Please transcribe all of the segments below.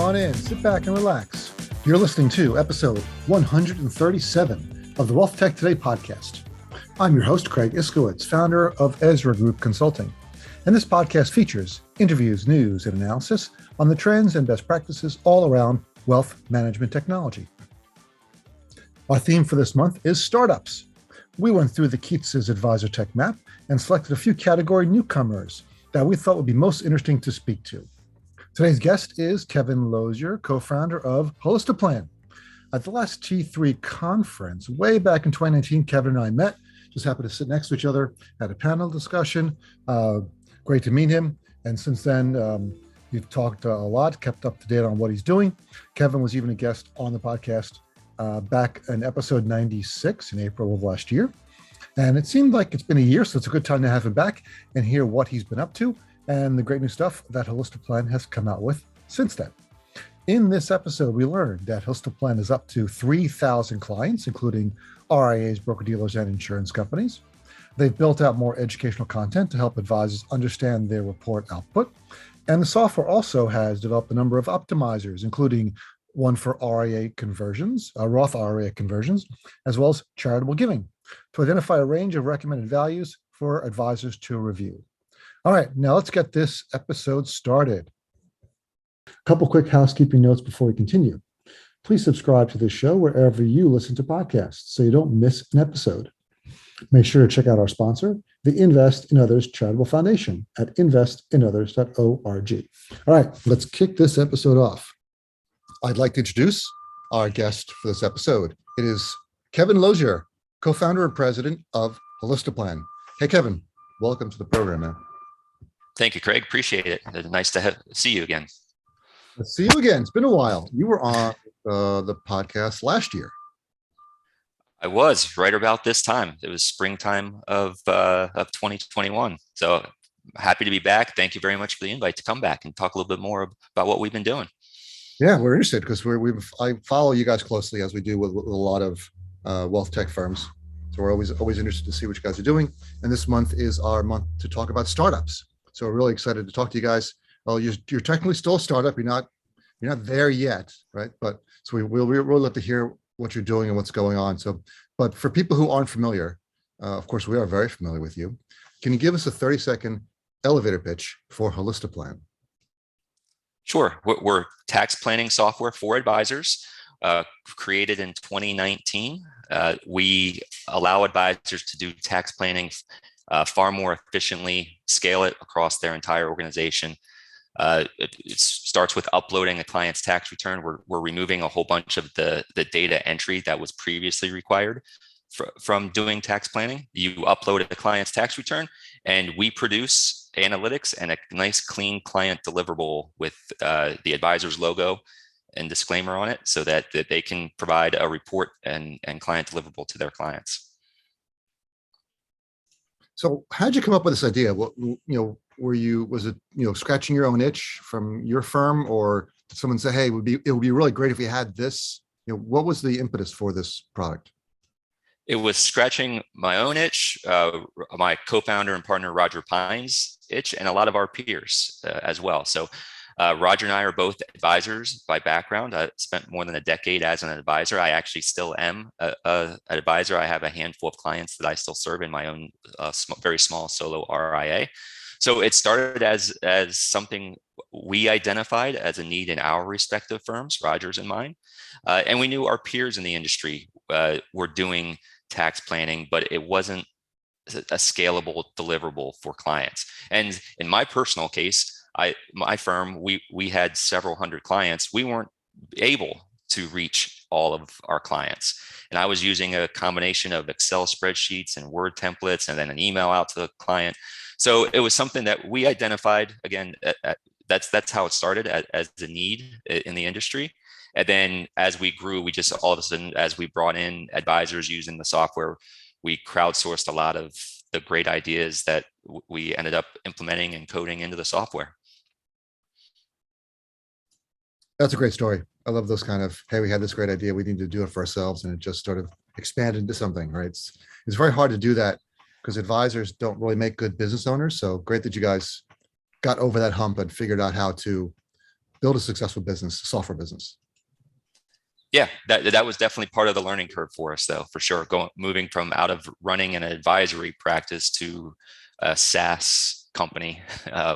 on in, sit back and relax. You're listening to episode 137 of the WealthTech Today podcast. I'm your host, Craig Iskowitz, founder of Ezra Group Consulting. And this podcast features interviews, news, and analysis on the trends and best practices all around wealth management technology. Our theme for this month is startups. We went through the Keats's Advisor Tech Map and selected a few category newcomers that we thought would be most interesting to speak to. Today's guest is Kevin Lozer, co-founder of Holistiplan. At the last T3 conference, way back in 2019, Kevin and I met, just happened to sit next to each other, had a panel discussion. Great to meet him. And since then, we've talked a lot, kept up to date on what he's doing. Kevin was even a guest on the podcast back in episode 96 in April of last year. And it seemed like it's been a year, so it's a good time to have him back and hear what he's been up to and the great new stuff that Holistiplan has come out with since then. In this episode, we learned that Holistiplan is up to 3,000 clients, including RIAs, broker-dealers, and insurance companies. They've built out more educational content to help advisors understand their report output. And the software also has developed a number of optimizers, including one for RIA conversions, Roth RIA conversions, as well as charitable giving, to identify a range of recommended values for advisors to review. All right, now let's get this episode started. A couple quick housekeeping notes before we continue. Please subscribe to this show wherever you listen to podcasts so you don't miss an episode. Make sure to check out our sponsor, the Invest in Others Charitable Foundation at investinothers.org. All right, let's kick this episode off. I'd like to introduce our guest for this episode. It is Kevin Lozer, co-founder and president of Holistiplan. Hey, Kevin, welcome to the program, man. Thank you, Craig. Appreciate it. Nice to see you again. Let's see you again. It's been a while. You were on the podcast last year. I was right about this time. It was springtime of 2021. So happy to be back. Thank you very much for the invite to come back and talk a little bit more about what we've been doing. Yeah, we're interested because I follow you guys closely as we do with a lot of wealth tech firms. So we're always interested to see what you guys are doing. And this month is our month to talk about startups. So we're really excited to talk to you guys. Well, you're technically still a startup. You're not there yet, right? But so we'll love to hear what you're doing and what's going on. So, but for people who aren't familiar, of course, we are very familiar with you. Can you give us a 30-second elevator pitch for Holistiplan? Sure. We're tax planning software for advisors, created in 2019. We allow advisors to do tax planning far more efficiently, scale it across their entire organization. It starts with uploading a client's tax return. We're removing a whole bunch of the data entry that was previously required from doing tax planning. You upload a client's tax return, and we produce analytics and a nice, clean client deliverable with the advisor's logo and disclaimer on it, so that they can provide a report and client deliverable to their clients. So how'd you come up with this idea? Was it scratching your own itch from your firm, or did someone say, hey, it would be really great if we had this? What was the impetus for this product? It was scratching my own itch, my co-founder and partner Roger Pine's itch, and a lot of our peers as well. So Roger and I are both advisors by background. I spent more than a decade as an advisor. I actually still am an advisor. I have a handful of clients that I still serve in my own very small solo RIA. So it started as something we identified as a need in our respective firms, Roger's and mine. And we knew our peers in the industry were doing tax planning, but it wasn't a scalable deliverable for clients. And in my personal case, my firm, we had several hundred clients. We weren't able to reach all of our clients. And I was using a combination of Excel spreadsheets and Word templates and then an email out to the client. So it was something that we identified, again, that's how it started as a need in the industry. And then as we grew, we just all of a sudden, as we brought in advisors using the software, we crowdsourced a lot of the great ideas that we ended up implementing and coding into the software. That's a great story. I love those kind of, hey, we had this great idea, we need to do it for ourselves, and it just sort of expanded into something, right? It's very hard to do that because advisors don't really make good business owners. So great that you guys got over that hump and figured out how to build a successful business, software business. Yeah, that was definitely part of the learning curve for us, though, for sure. Moving from out of running an advisory practice to a SaaS company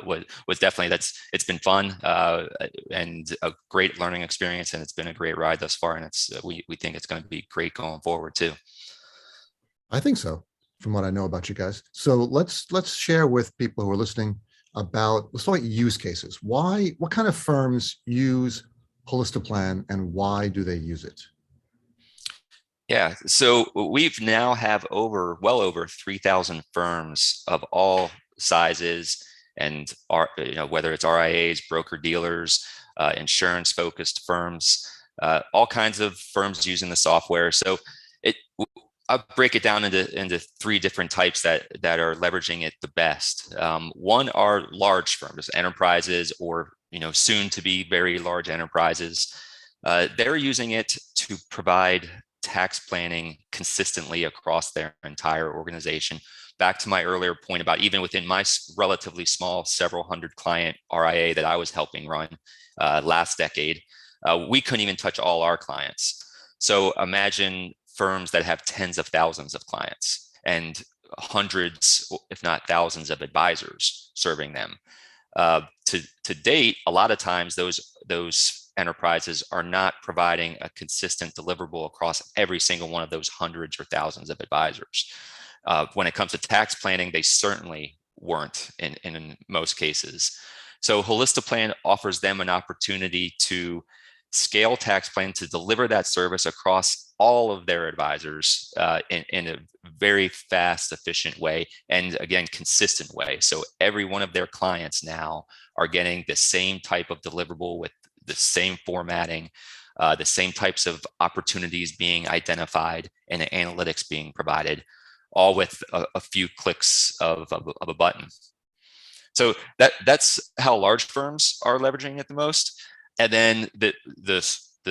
was definitely it's been fun and a great learning experience, and it's been a great ride thus far. And we think it's going to be great going forward too. I think so, from what I know about you guys. So let's share with people who are listening about, let's talk about use cases. What kind of firms use Holistiplan and why do they use it? Yeah, so we've now have well over 3,000 firms of all sizes, and whether it's RIAs, broker dealers, insurance focused firms, all kinds of firms using the software. So I'll break it down into three different types that are leveraging it the best. One are large firms, enterprises, or soon to be very large enterprises. They're using it to provide tax planning consistently across their entire organization. Back to my earlier point about even within my relatively small, several hundred client RIA that I was helping run last decade, we couldn't even touch all our clients. So imagine firms that have tens of thousands of clients and hundreds, if not thousands, of advisors serving them. To date, a lot of times those enterprises are not providing a consistent deliverable across every single one of those hundreds or thousands of advisors. When it comes to tax planning, they certainly weren't in most cases. So Holistiplan offers them an opportunity to scale tax plan to deliver that service across all of their advisors in a very fast, efficient way, and again, consistent way. So every one of their clients now are getting the same type of deliverable with the same formatting, the same types of opportunities being identified, and analytics being provided, all with a few clicks of a button. So that's how large firms are leveraging it the most. And then the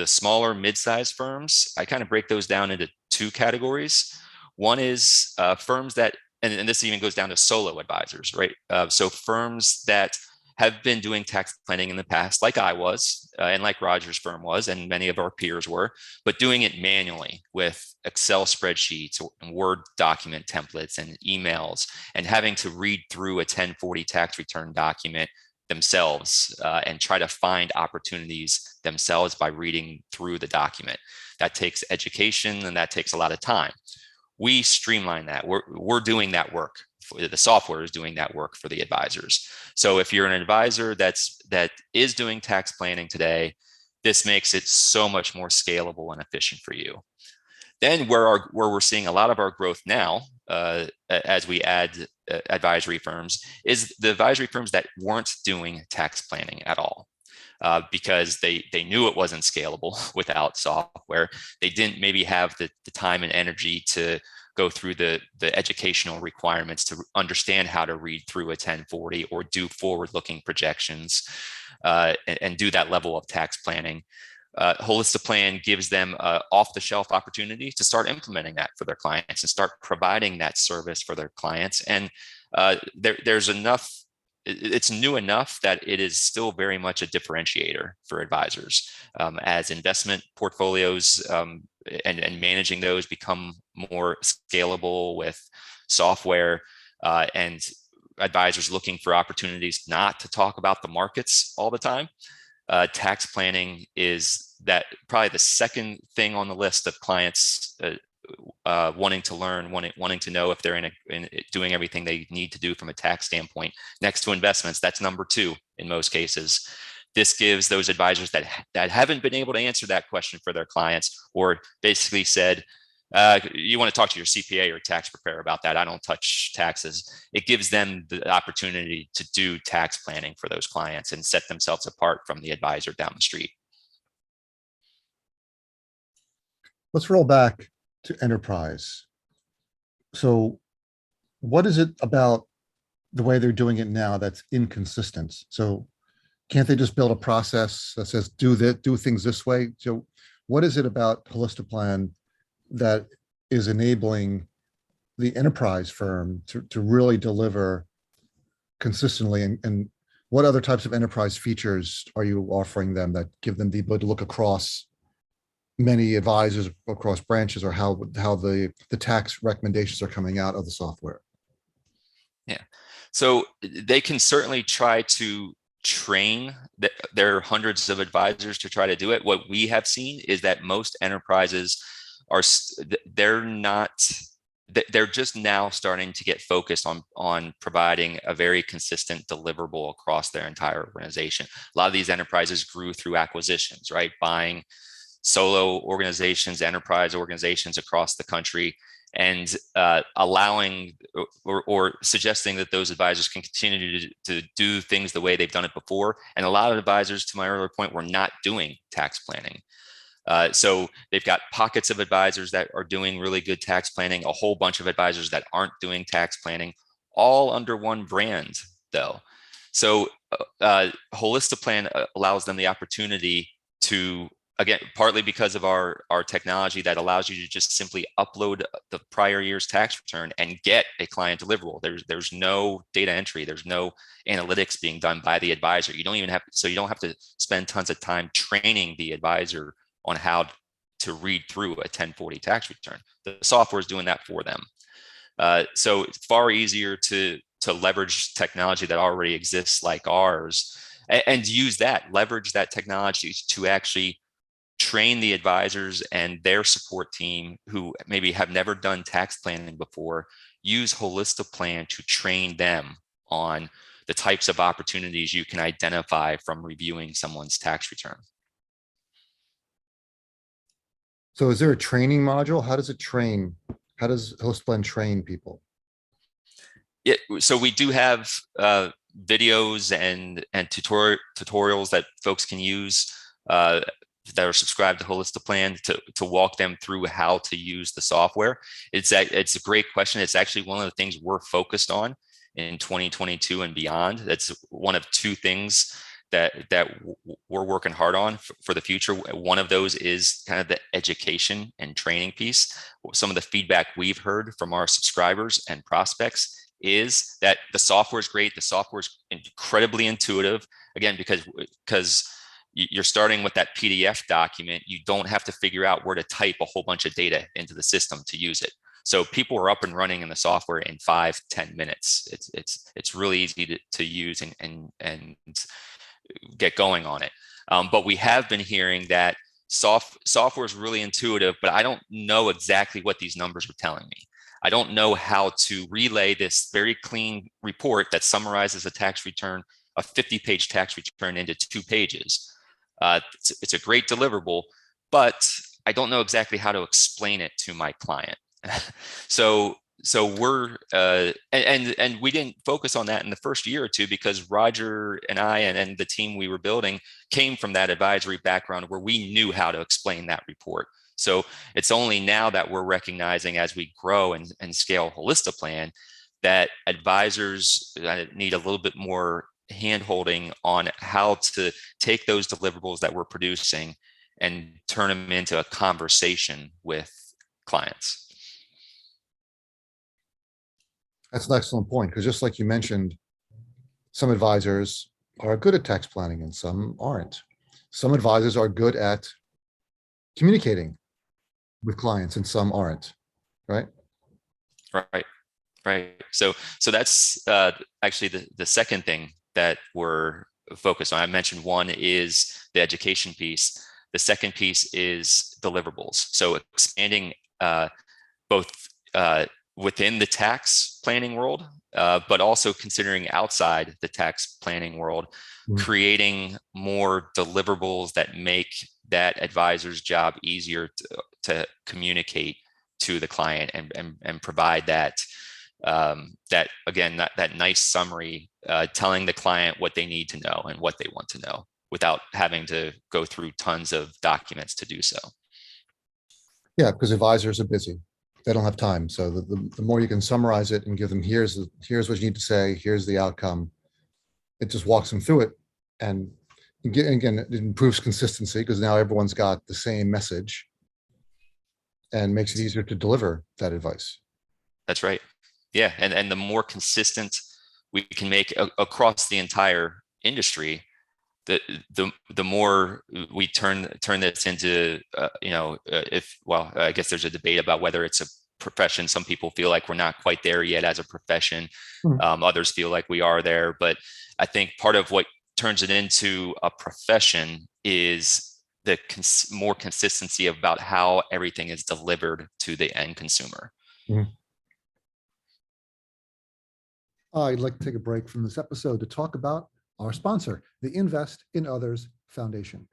smaller mid-sized firms, I kind of break those down into two categories. One is firms that, and this even goes down to solo advisors, right? So firms that have been doing tax planning in the past, like I was, and like Roger's firm was, and many of our peers were, but doing it manually with Excel spreadsheets and Word document templates and emails, and having to read through a 1040 tax return document themselves and try to find opportunities themselves by reading through the document. That takes education and that takes a lot of time. We streamline that. We're doing that work. The software is doing that work for the advisors. So if you're an advisor that is doing tax planning today, this makes it so much more scalable and efficient for you. Then where we're seeing a lot of our growth now, as we add advisory firms, is the advisory firms that weren't doing tax planning at all. Because they knew it wasn't scalable without software. They didn't maybe have the time and energy to go through the educational requirements to understand how to read through a 1040 or do forward-looking projections and do that level of tax planning. Holistiplan gives them an off-the-shelf opportunity to start implementing that for their clients and start providing that service for their clients. And there's enough. It's new enough that it is still very much a differentiator for advisors as investment portfolios and managing those become more scalable with software and advisors looking for opportunities not to talk about the markets all the time. Tax planning is that probably the second thing on the list of clients wanting to learn, wanting to know if they're in doing everything they need to do from a tax standpoint. Next to investments, that's number two in most cases. This gives those advisors that haven't been able to answer that question for their clients, or basically said, you want to talk to your CPA or tax preparer about that. I don't touch taxes. It gives them the opportunity to do tax planning for those clients and set themselves apart from the advisor down the street. Let's roll back to enterprise. So what is it about the way they're doing it now that's inconsistent? So can't they just build a process that says do things this way? So what is it about Holistiplan that is enabling the enterprise firm to really deliver consistently and What other types of enterprise features are you offering them that give them the ability to look across many advisors, across branches, or how the tax recommendations are coming out of the software? Yeah. So they can certainly try to train their hundreds of advisors to try to do it. What we have seen is that most enterprises are, they're not, they're just now starting to get focused on providing a very consistent deliverable across their entire organization. A lot of these enterprises grew through acquisitions, right? Buying solo organizations, enterprise organizations across the country, and allowing or suggesting that those advisors can continue to do things the way they've done it before. And a lot of advisors, to my earlier point, were not doing tax planning. So they've got pockets of advisors that are doing really good tax planning, a whole bunch of advisors that aren't doing tax planning, all under one brand, though. So Holistiplan allows them the opportunity to, again, partly because of our technology that allows you to just simply upload the prior year's tax return and get a client deliverable. There's no data entry. There's no analytics being done by the advisor. You don't even have, so you don't have to spend tons of time training the advisor on how to read through a 1040 tax return. The software is doing that for them. So it's far easier to leverage technology that already exists like ours and use that, leverage that technology to actually train the advisors and their support team who maybe have never done tax planning before, use Holistiplan to train them on the types of opportunities you can identify from reviewing someone's tax return. So is there a training module? How does Holistiplan train people? Yeah, so we do have videos and tutorials that folks can use that are subscribed to Holistiplan to walk them through how to use the software. It's a great question. It's actually one of the things we're focused on in 2022 and beyond. That's one of two things that we're working hard on for the future. One of those is kind of the education and training piece. Some of the feedback we've heard from our subscribers and prospects is that the software is great. The software is incredibly intuitive. Again, because you're starting with that PDF document, you don't have to figure out where to type a whole bunch of data into the system to use it. So people are up and running in the software in 5-10 minutes. It's really easy to use and get going on it. But we have been hearing that software is really intuitive, but I don't know exactly what these numbers are telling me. I don't know how to relay this very clean report that summarizes a tax return, a 50-page tax return, into 2 pages. It's a great deliverable, but I don't know exactly how to explain it to my client. So we're and we didn't focus on that in the first year or two because Roger and I and the team we were building came from that advisory background where we knew how to explain that report. So it's only now that we're recognizing as we grow and scale Holistiplan that advisors need a little bit more hand-holding on how to take those deliverables that we're producing and turn them into a conversation with clients. That's an excellent point, because just like you mentioned, some advisors are good at tax planning and some aren't. Some advisors are good at communicating with clients and some aren't, right? Right. So that's actually the second thing that we're focused on. I mentioned one is the education piece. The second piece is deliverables. So expanding both within the tax planning world, but also considering outside the tax planning world, creating more deliverables that make that advisor's job easier to communicate to the client and provide that nice summary, telling the client what they need to know and what they want to know without having to go through tons of documents to do so. Yeah, because advisors are busy. They don't have time. So the more you can summarize it and give them, here's what you need to say, here's the outcome, it just walks them through it. And again, it improves consistency because now everyone's got the same message and makes it easier to deliver that advice. That's right. Yeah. And the more consistent we can make across the entire industry, the more we turn this into I guess there's a debate about whether it's a profession. Some people feel like we're not quite there yet as a profession. Others feel like we are there, but I think part of what turns it into a profession is the more consistency about how everything is delivered to the end consumer. I'd like to take a break from this episode to talk about our sponsor, the Invest in Others Foundation.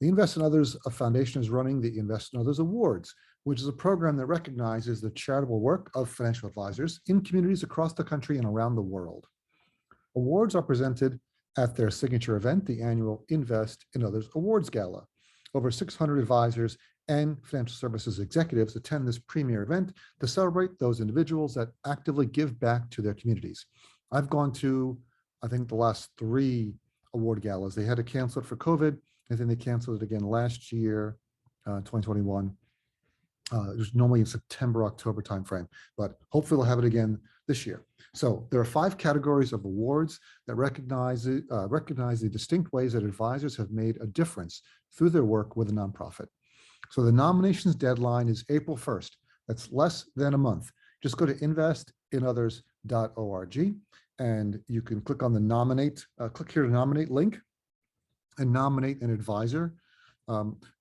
The Invest in Others Foundation is running the Invest in Others Awards, which is a program that recognizes the charitable work of financial advisors in communities across the country and around the world. Awards are presented at their signature event, the annual Invest in Others Awards Gala. Over 600 advisors and financial services executives attend this premier event to celebrate those individuals that actively give back to their communities. I've gone to, I think, the last 3 award galas. They had to cancel it for COVID, and then they canceled it again last year, 2021. It was normally in September, October timeframe, but hopefully we'll have it again this year. So there are 5 categories of awards that recognize the distinct ways that advisors have made a difference through their work with a nonprofit. So the nominations deadline is April 1st. That's less than a month. Just go to investinothers.org and you can click on the click here to nominate link and nominate an advisor.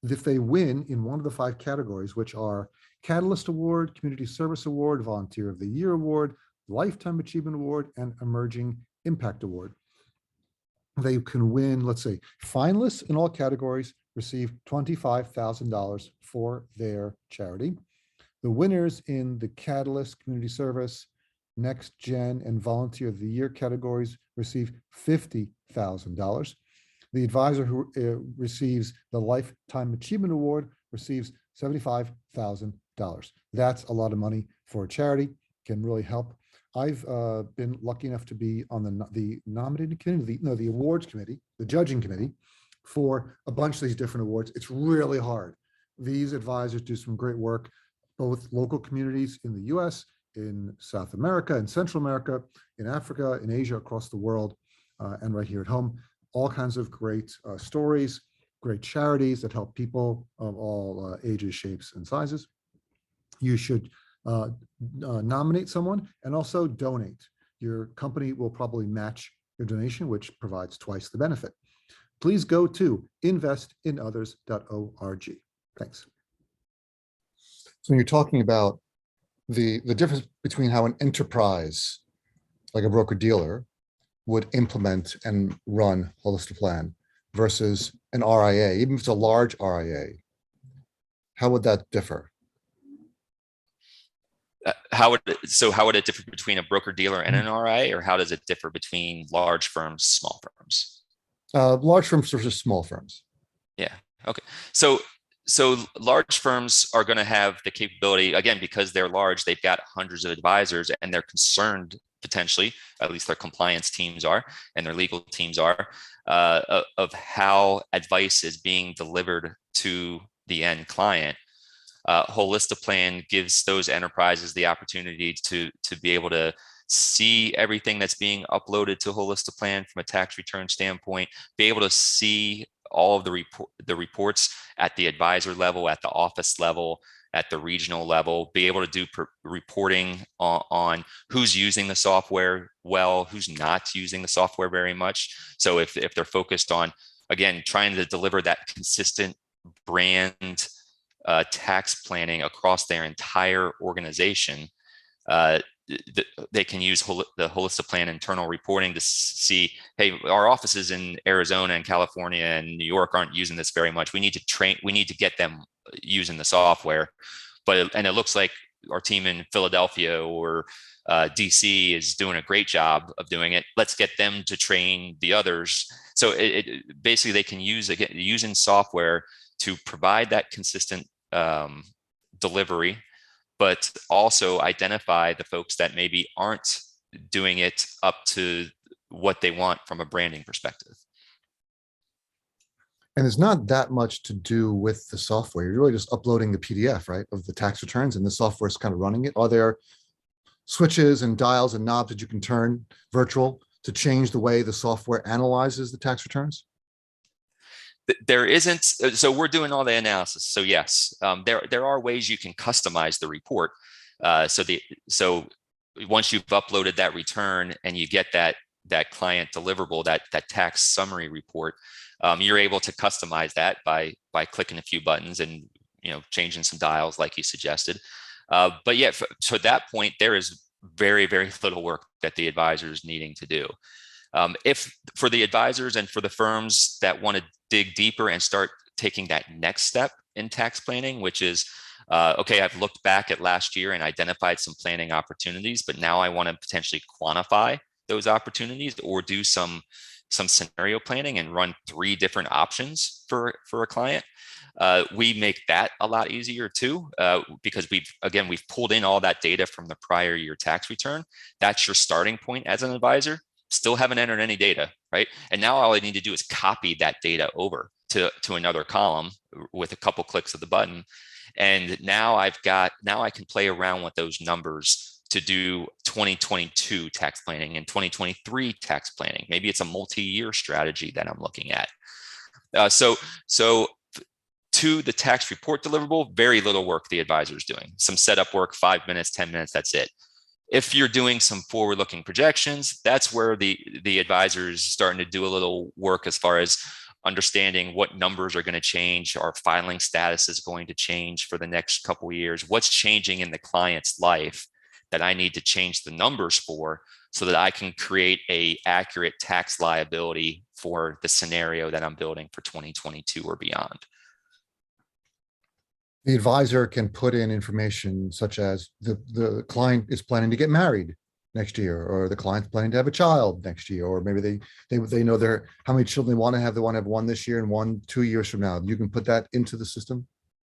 If they win in one of the 5 categories, which are Catalyst Award, Community Service Award, Volunteer of the Year Award, Lifetime Achievement Award, and Emerging Impact Award, they can win, let's say, finalists in all categories receive $25,000 for their charity. The winners in the Catalyst, Community Service, Next Gen, and Volunteer of the Year categories receive $50,000. The advisor who receives the Lifetime Achievement Award receives $75,000. That's a lot of money for a charity, can really help. I've been lucky enough to be on the nominating committee, the awards committee, the judging committee for a bunch of these different awards. It's really hard. These advisors do some great work, both local communities in the US, in South America, in Central America, in Africa, in Asia, across the world, and right here at home. All kinds of great stories, great charities that help people of all ages, shapes, and sizes. You should nominate someone and also donate. Your company will probably match your donation, which provides twice the benefit. Please go to investinothers.org. Thanks. So when you're talking about the difference between how an enterprise, like a broker-dealer, would implement and run Holistiplan versus an RIA, even if it's a large RIA, how would that differ? How would it differ between a broker dealer and an RIA, or how does it differ between large firms, small firms? Large firms versus small firms. Yeah. Okay. So large firms are going to have the capability, again, because they're large, they've got hundreds of advisors and they're concerned, potentially, at least their compliance teams are and their legal teams are, of how advice is being delivered to the end client. Holistiplan gives those enterprises the opportunity to be able to see everything that's being uploaded to Holistiplan from a tax return standpoint, be able to see all of the reports at the advisor level, at the office level, at the regional level, be able to do reporting on who's using the software well, who's not using the software very much. So if they're focused on, again, trying to deliver that consistent brand tax planning across their entire organization, they can use the Holistiplan internal reporting to see, hey, our offices in Arizona and California and New York aren't using this very much. We need to get them using the software. And it looks like our team in Philadelphia or DC is doing a great job of doing it. Let's get them to train the others. So basically they can using software to provide that consistent delivery, but also identify the folks that maybe aren't doing it up to what they want from a branding perspective. And there's not that much to do with the software. You're really just uploading the PDF, right, of the tax returns, and the software is kind of running it. Are there switches and dials and knobs that you can turn virtual to change the way the software analyzes the tax returns? There isn't. So we're doing all the analysis. So yes, there are ways you can customize the report. So once you've uploaded that return and you get that client deliverable, that tax summary report, you're able to customize that by clicking a few buttons and changing some dials like you suggested. But yeah, to that point, there is very, very little work that the advisor is needing to do. If for the advisors and for the firms that want to dig deeper and start taking that next step in tax planning, which is, okay, I've looked back at last year and identified some planning opportunities, but now I want to potentially quantify those opportunities or do some scenario planning and run 3 different options for a client. We make that a lot easier too, because we've pulled in all that data from the prior year tax return. That's your starting point as an advisor. Still haven't entered any data, right? And now all I need to do is copy that data over to another column with a couple clicks of the button. And now I can play around with those numbers to do 2022 tax planning and 2023 tax planning. Maybe it's a multi-year strategy that I'm looking at. So to the tax report deliverable, very little work the advisor is doing. Some setup work, 5 minutes, 10 minutes, that's it. If you're doing some forward-looking projections, that's where the advisor is starting to do a little work as far as understanding what numbers are going to change, our filing status is going to change for the next couple of years, what's changing in the client's life that I need to change the numbers for so that I can create a accurate tax liability for the scenario that I'm building for 2022 or beyond. The advisor can put in information such as the client is planning to get married next year, or the client's planning to have a child next year, or maybe they know how many children they want to have. They want to have one this year and one 2 years from now. You can put that into the system.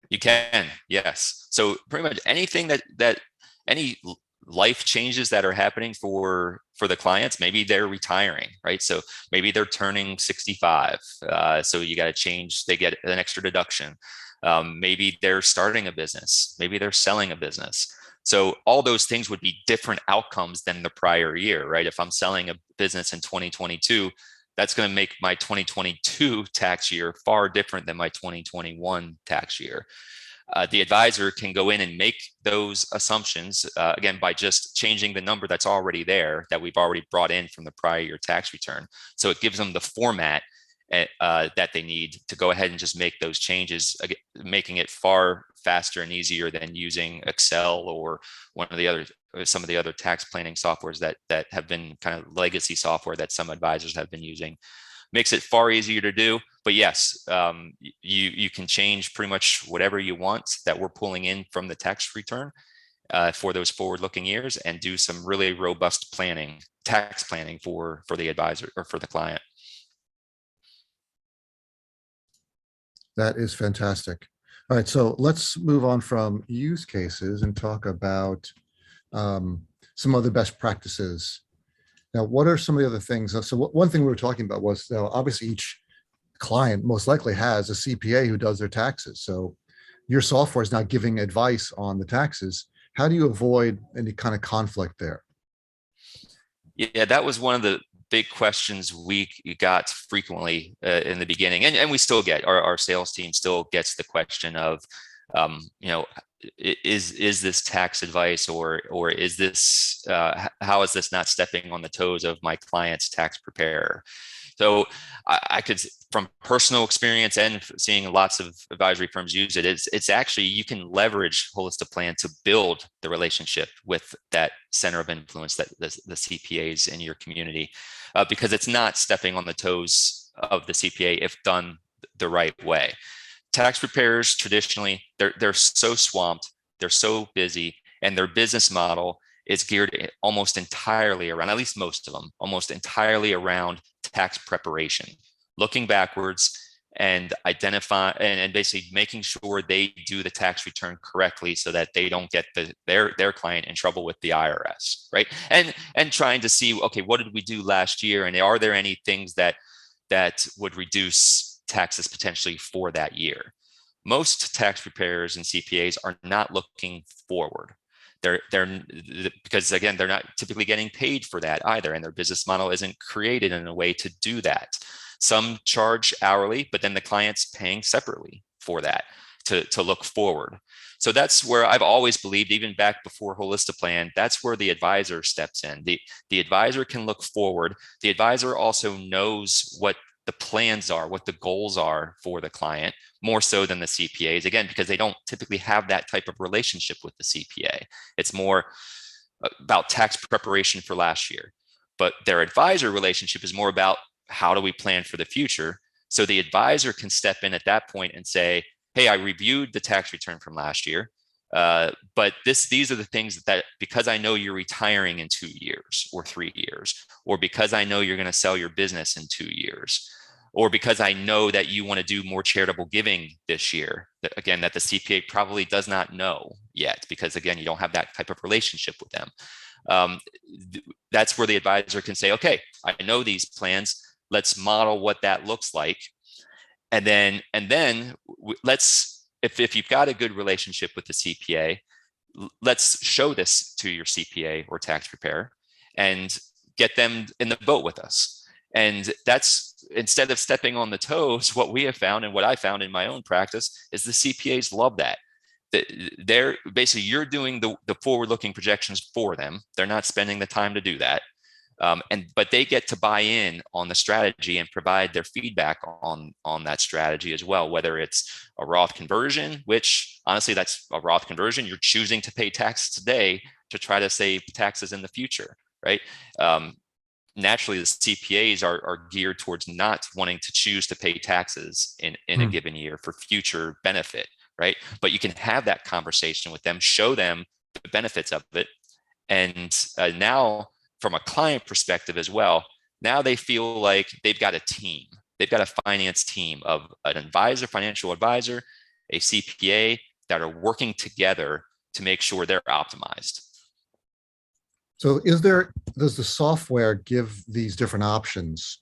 You can, yes. So pretty much anything that any life changes that are happening for the clients, maybe they're retiring, right? So maybe they're turning 65. So you got to change, they get an extra deduction. Maybe they're starting a business, maybe they're selling a business. So all those things would be different outcomes than the prior year, right? If I'm selling a business in 2022, that's going to make my 2022 tax year far different than my 2021 tax year. The advisor can go in and make those assumptions, again, by just changing the number that's already there that we've already brought in from the prior year tax return. So it gives them the format that they need to go ahead and just make those changes, making it far faster and easier than using Excel or some of the other tax planning softwares that have been kind of legacy software that some advisors have been using. Makes it far easier to do. But yes, you can change pretty much whatever you want that we're pulling in from the tax return for those forward-looking years, and do some really robust tax planning for the advisor or for the client. That is fantastic. All right, so let's move on from use cases and talk about some other best practices. Now, what are some of the other things? So one thing we were talking about was, obviously each client most likely has a CPA who does their taxes. So your software is not giving advice on the taxes. How do you avoid any kind of conflict there? Yeah, that was one of the big questions we got frequently in the beginning, and we still get. Our sales team still gets the question of, is this tax advice, or is this how is this not stepping on the toes of my client's tax preparer? So I could, from personal experience and seeing lots of advisory firms use it, it's actually, you can leverage Holistiplan to build the relationship with that center of influence, that the CPAs in your community, because it's not stepping on the toes of the CPA if done the right way. Tax preparers traditionally, they're so swamped, they're so busy, and their business model is geared almost entirely around, at least most of them, almost entirely around tax preparation, looking backwards and identify and basically making sure they do the tax return correctly so that they don't get their client in trouble with the IRS, right? And trying to see, okay, what did we do last year, and are there any things that would reduce taxes potentially for that year? Most tax preparers and CPAs are not looking forward. They're because again, they're not typically getting paid for that either, and their business model isn't created in a way to do that. Some charge hourly, but then the client's paying separately for that to look forward. So that's where I've always believed, even back before Holistiplan, that's where the advisor steps in. The advisor can look forward. The advisor also knows what the plans are, what the goals are for the client, more so than the CPAs, again, because they don't typically have that type of relationship with the CPA. It's more about tax preparation for last year. But their advisor relationship is more about how do we plan for the future? So the advisor can step in at that point and say, hey, I reviewed the tax return from last year, but these are the things that, because I know you're retiring in 2 years or 3 years, or because I know you're going to sell your business in 2 years, or because I know that you want to do more charitable giving this year, again, that the CPA probably does not know yet, because again, you don't have that type of relationship with them. That's where the advisor can say, okay, I know these plans. Let's model what that looks like. And then let's, if you've got a good relationship with the CPA, let's show this to your CPA or tax preparer and get them in the boat with us. And that's, instead of stepping on the toes, what we have found and what I found in my own practice is the CPAs love that. They're basically, you're doing the forward-looking projections for them. They're not spending the time to do that. But they get to buy in on the strategy and provide their feedback on that strategy as well, whether it's a Roth conversion, which honestly, that's a Roth conversion. You're choosing to pay taxes today to try to save taxes in the future, right? Naturally, the CPAs are geared towards not wanting to choose to pay taxes in a given year for future benefit, right? But you can have that conversation with them, show them the benefits of it. And now, from a client perspective as well, now they feel like they've got a team. They've got a finance team of an advisor, financial advisor, a CPA that are working together to make sure they're optimized. So does the software give these different options?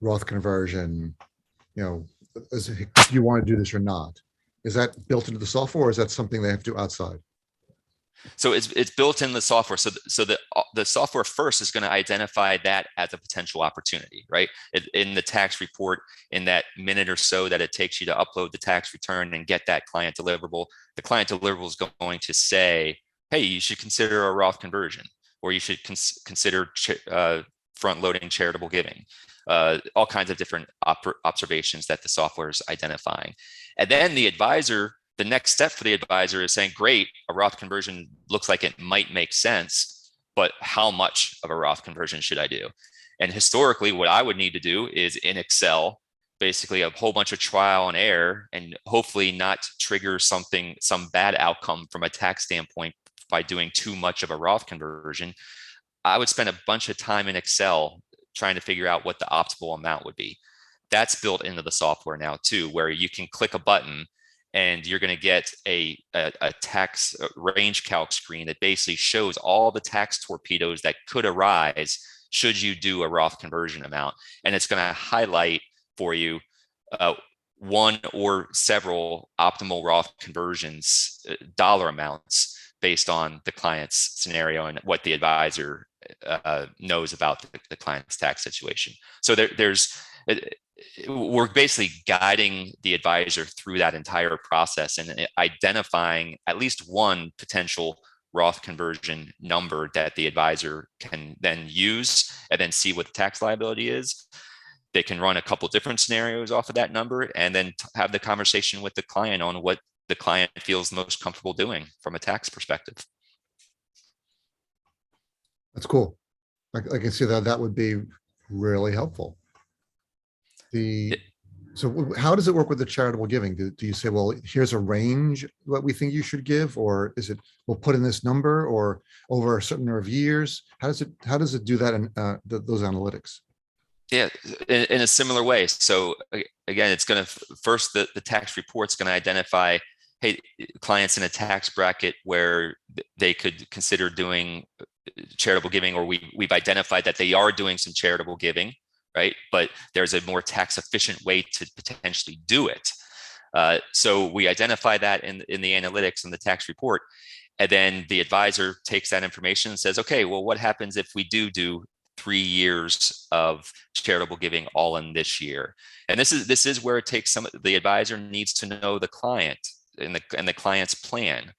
Roth conversion, if you want to do this or not. Is that built into the software, or is that something they have to do outside? So it's built in the software. So the software first is going to identify that as a potential opportunity, right? In the tax report, in that minute or so that it takes you to upload the tax return and get that client deliverable, the client deliverable is going to say, hey, you should consider a Roth conversion, or you should consider front-loading charitable giving. All kinds of different observations that the software is identifying. And then the next step for the advisor is saying, great, a Roth conversion looks like it might make sense, but how much of a Roth conversion should I do? And historically, what I would need to do is in Excel, basically a whole bunch of trial and error, and hopefully not trigger some bad outcome from a tax standpoint by doing too much of a Roth conversion. I would spend a bunch of time in Excel trying to figure out what the optimal amount would be. That's built into the software now too, where you can click a button and you're going to get a tax range calc screen that basically shows all the tax torpedoes that could arise should you do a Roth conversion amount. And it's going to highlight for you one or several optimal Roth conversions, dollar amounts based on the client's scenario and what the advisor knows about the client's tax situation. So we're basically guiding the advisor through that entire process and identifying at least one potential Roth conversion number that the advisor can then use and then see what the tax liability is. They can run a couple different scenarios off of that number and then have the conversation with the client on what the client feels most comfortable doing from a tax perspective. That's cool. I can see that would be really helpful. So how does it work with the charitable giving? Do you say, well, here's a range what we think you should give, or is it we'll put in this number, or over a certain number of years? How does it do that in those analytics? Yeah, in a similar way. So again, it's going to first the tax report's going to identify, hey, clients in a tax bracket where they could consider doing charitable giving, or we've identified that they are doing some charitable giving, right? But there's a more tax efficient way to potentially do it. So we identify that in the analytics and the tax report. And then the advisor takes that information and says, okay, well, what happens if we do 3 years of charitable giving all in this year? And this is where it takes the advisor needs to know the client and the client's plan.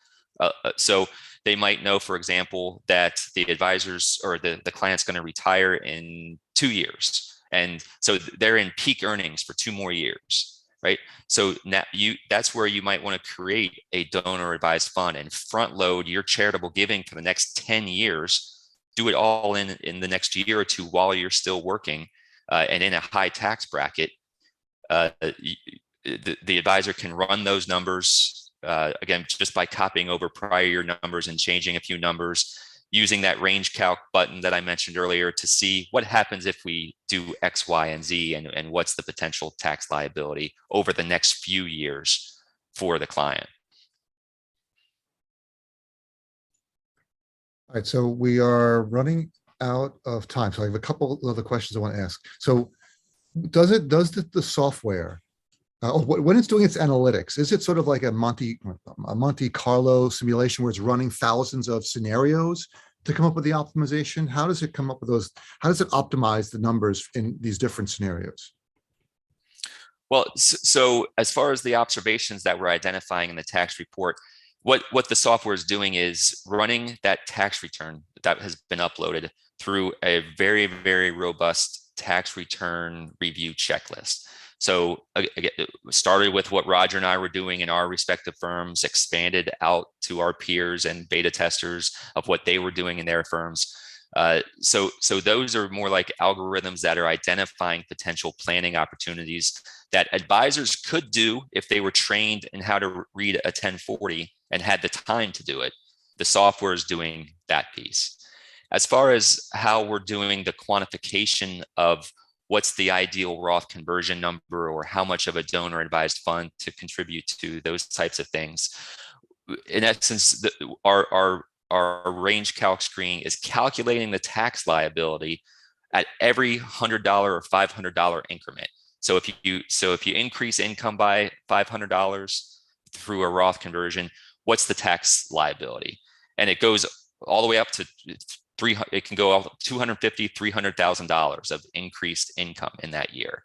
So they might know, for example, that the advisors or the client's going to retire in 2 years. And so they're in peak earnings for 2 more years, right? So now that's where you might want to create a donor advised fund and front load your charitable giving for the next 10 years. Do it all in the next year or two while you're still working and in a high tax bracket. The advisor can run those numbers again, just by copying over prior year numbers and changing a few numbers, using that range calc button that I mentioned earlier to see what happens if we do X, Y, and Z, and what's the potential tax liability over the next few years for the client. All right, so we are running out of time. So I have a couple of other questions I want to ask. So does the software, when it's doing its analytics, is it sort of like a Monte Carlo simulation where it's running thousands of scenarios to come up with the optimization? How does it come up with those? How does it optimize the numbers in these different scenarios? Well, so as far as the observations that we're identifying in the tax report, what the software is doing is running that tax return that has been uploaded through a very, very robust tax return review checklist. So again, started with what Roger and I were doing in our respective firms, expanded out to our peers and beta testers of what they were doing in their firms. So those are more like algorithms that are identifying potential planning opportunities that advisors could do if they were trained in how to read a 1040 and had the time to do it. The software is doing that piece. As far as how we're doing the quantification of what's the ideal Roth conversion number or how much of a donor advised fund to contribute to those types of things. In essence, our range calc screen is calculating the tax liability at every $100 or $500 increment. So if you increase income by $500 through a Roth conversion, what's the tax liability? And it goes all the way up to it can go up $250,000, $300,000 of increased income in that year.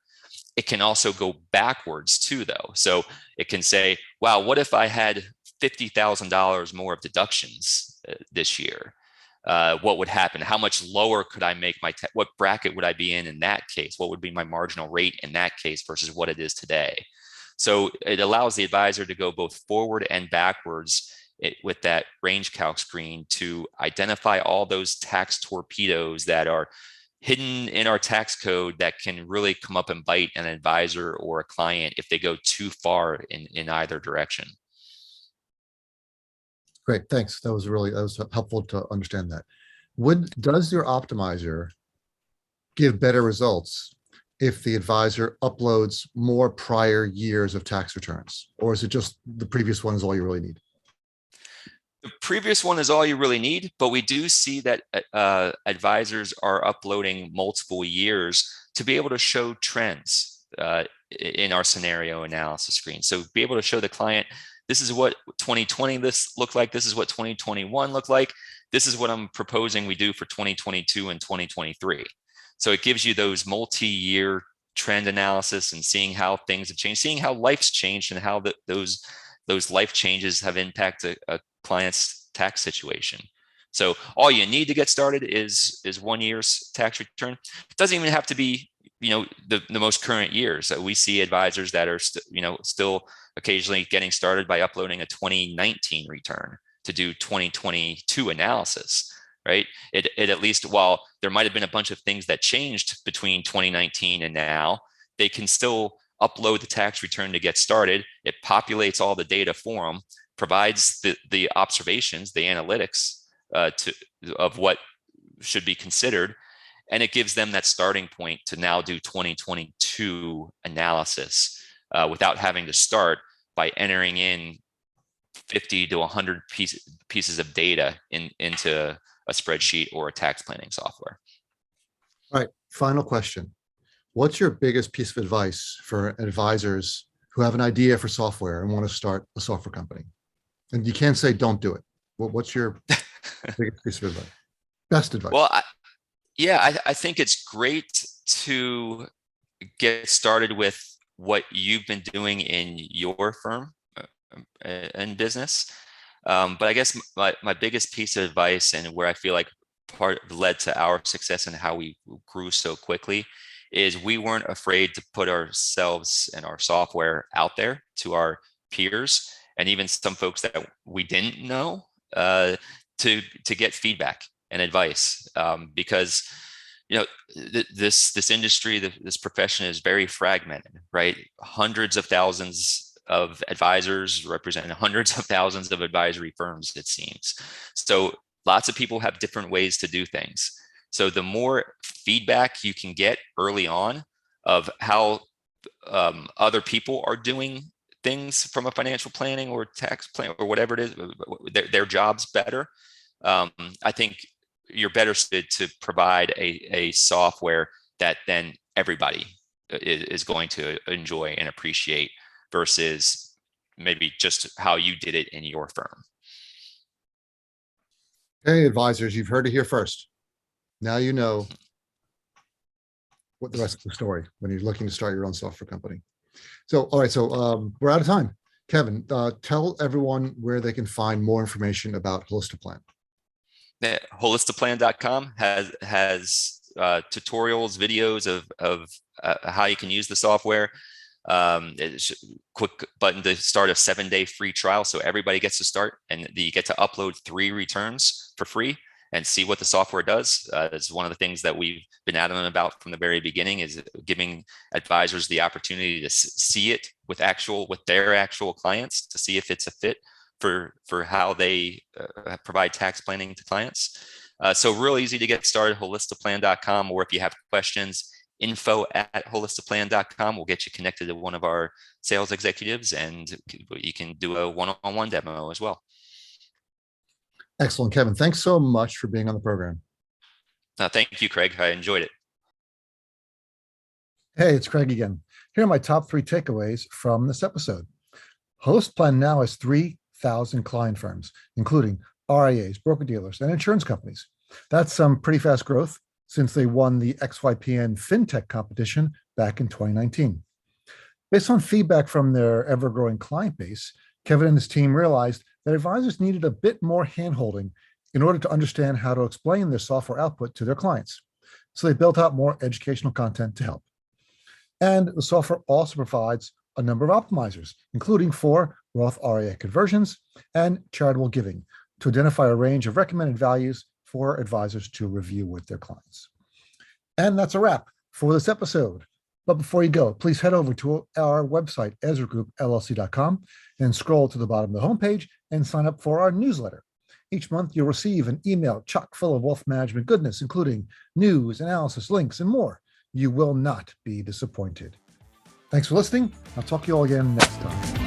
It can also go backwards too, though. So it can say, wow, what if I had $50,000 more of deductions this year? What would happen? How much lower could I make what bracket would I be in that case? What would be my marginal rate in that case versus what it is today? So it allows the advisor to go both forward and backwards with that range calc screen to identify all those tax torpedoes that are hidden in our tax code that can really come up and bite an advisor or a client if they go too far in either direction. Great, thanks. That was helpful to understand that. Does your optimizer give better results if the advisor uploads more prior years of tax returns, or is it just the previous one is all you really need? The previous one is all you really need, but we do see that advisors are uploading multiple years to be able to show trends in our scenario analysis screen. So be able to show the client, this is what 2020 looked like, this is what 2021 looked like, this is what I'm proposing we do for 2022 and 2023. So it gives you those multi-year trend analysis and seeing how things have changed, seeing how life's changed and how those life changes have impacted a client's tax situation. So all you need to get started is 1 year's tax return. It doesn't even have to be, the most current years. We see advisors that are still occasionally getting started by uploading a 2019 return to do 2022 analysis, right? It at least, while there might have been a bunch of things that changed between 2019 and now, they can still upload the tax return to get started. It populates all the data for them, provides the observations, the analytics of what should be considered, and it gives them that starting point to now do 2022 analysis without having to start by entering in 50 to 100 pieces of data into a spreadsheet or a tax planning software. All right, final question. What's your biggest piece of advice for advisors who have an idea for software and want to start a software company? And you can't say don't do it. What's your biggest piece of advice? Best advice? Well, I think it's great to get started with what you've been doing in your firm and business. But I guess my biggest piece of advice, and where I feel like part led to our success and how we grew so quickly, is we weren't afraid to put ourselves and our software out there to our peers and even some folks that we didn't know, to get feedback and advice, because this industry, this profession is very fragmented, right? Hundreds of thousands of advisors representing hundreds of thousands of advisory firms, it seems. So lots of people have different ways to do things. So the more feedback you can get early on of how other people are doing things from a financial planning or tax plan or whatever it is, their jobs better, I think you're better suited to provide a software that then everybody is going to enjoy and appreciate, versus maybe just how you did it in your firm. Hey, advisors, you've heard it here first. Now you know what the rest of the story when you're looking to start your own software company. So, all right, so we're out of time. Kevin, tell everyone where they can find more information about Holistiplan. Holistiplan.com has tutorials, videos of how you can use the software. It's a quick button to start a 7-day free trial, so everybody gets to start, and you get to upload 3 returns for free and see what the software does. It's one of the things that we've been adamant about from the very beginning, is giving advisors the opportunity to see it with their actual clients, to see if it's a fit for how they provide tax planning to clients. So real easy to get started, holistiplan.com, or if you have questions, info@holistiplan.com. We'll get you connected to one of our sales executives, and you can do a one-on-one demo as well. Excellent, Kevin. Thanks so much for being on the program. Thank you, Craig. I enjoyed it. Hey, it's Craig again. Here are my top 3 takeaways from this episode. Holistiplan now has 3,000 client firms, including RIAs, broker-dealers, and insurance companies. That's some pretty fast growth since they won the XYPN FinTech competition back in 2019. Based on feedback from their ever-growing client base, Kevin and his team realized that advisors needed a bit more handholding in order to understand how to explain their software output to their clients. So they built out more educational content to help. And the software also provides a number of optimizers, including for Roth RIA conversions and charitable giving, to identify a range of recommended values for advisors to review with their clients. And that's a wrap for this episode. But before you go, please head over to our website, EzraGroupLLC.com, and scroll to the bottom of the homepage and sign up for our newsletter. Each month, you'll receive an email chock full of wealth management goodness, including news, analysis, links, and more. You will not be disappointed. Thanks for listening. I'll talk to you all again next time.